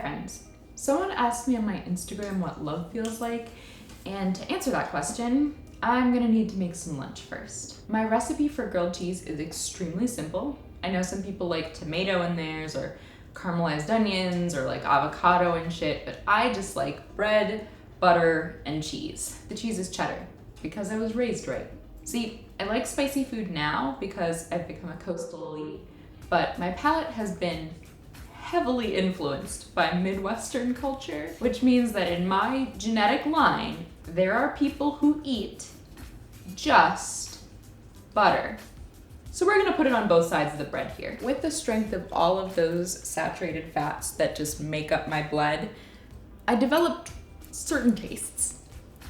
friends. Someone asked me on my Instagram what love feels like, and to answer that question, I'm gonna need to make some lunch first. My recipe for grilled cheese is extremely simple. I know some people like tomato in theirs or caramelized onions or like avocado and shit, but I just like bread, butter, and cheese. The cheese is cheddar because I was raised right. See, I like spicy food now because I've become a coastal elite, but my palate has been heavily influenced by Midwestern culture, which means that in my genetic line, there are people who eat just butter. So we're gonna put it on both sides of the bread here. With the strength of all of those saturated fats that just make up my blood, I developed certain tastes.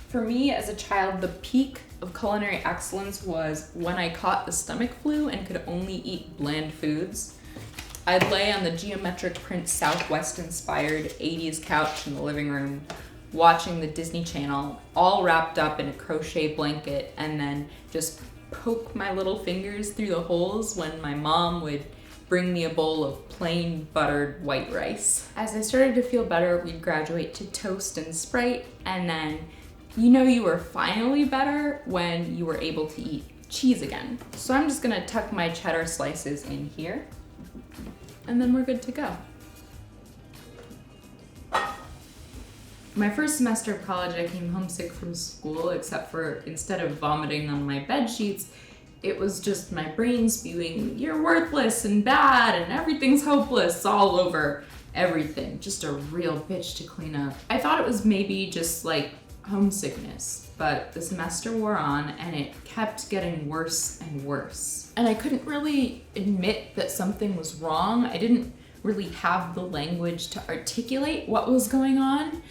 For me as a child, the peak of culinary excellence was when I caught the stomach flu and could only eat bland foods. I'd lay on the geometric print Southwest inspired 80s couch in the living room, watching the Disney Channel, all wrapped up in a crochet blanket, and then just poke my little fingers through the holes when my mom would bring me a bowl of plain buttered white rice. As I started to feel better, we'd graduate to toast and Sprite, and then you know you were finally better when you were able to eat cheese again. So I'm just gonna tuck my cheddar slices in here, and then we're good to go. My first semester of college, I came homesick from school, except for instead of vomiting on my bed sheets, it was just my brain spewing, "You're worthless and bad and everything's hopeless," all over everything. Just a real bitch to clean up. I thought it was maybe just like homesickness, but the semester wore on and it kept getting worse and worse. And I couldn't really admit that something was wrong. I didn't really have the language to articulate what was going on.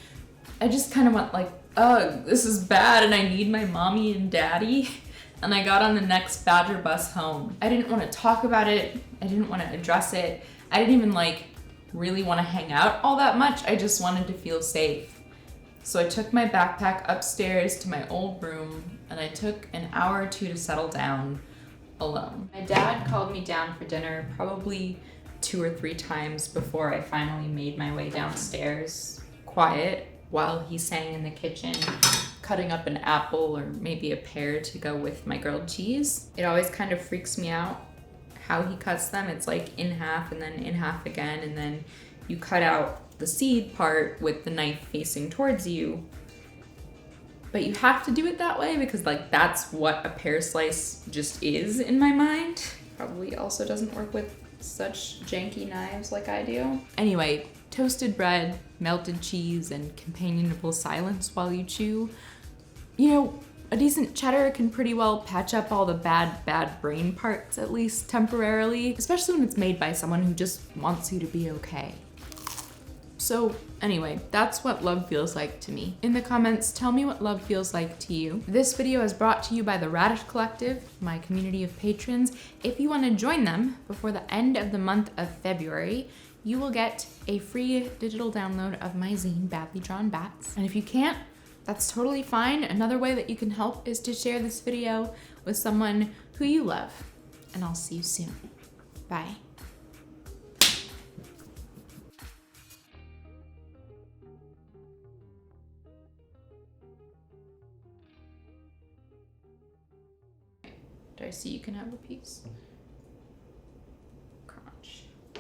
I just kind of went like, ugh, this is bad and I need my mommy and daddy. And I got on the next Badger bus home. I didn't want to talk about it. I didn't want to address it. I didn't even really want to hang out all that much. I just wanted to feel safe. So I took my backpack upstairs to my old room and I took an hour or two to settle down alone. My dad called me down for dinner probably 2 or 3 times before I finally made my way downstairs, quiet, while he sang in the kitchen, cutting up an apple or maybe a pear to go with my grilled cheese. It always kind of freaks me out how he cuts them. It's like in half and then in half again, and then you cut out the seed part with the knife facing towards you. But you have to do it that way because that's what a pear slice just is in my mind. Probably also doesn't work with such janky knives like I do. Anyway, toasted bread, melted cheese, and companionable silence while you chew. You know, a decent cheddar can pretty well patch up all the bad brain parts, at least temporarily, especially when it's made by someone who just wants you to be okay. So anyway, that's what love feels like to me. In the comments, tell me what love feels like to you. This video is brought to you by the Radish Collective, my community of patrons. If you want to join them before the end of the month of February, you will get a free digital download of my zine, Badly Drawn Bats. And if you can't, that's totally fine. Another way that you can help is to share this video with someone who you love. And I'll see you soon. Bye. Darcy, you can have a piece.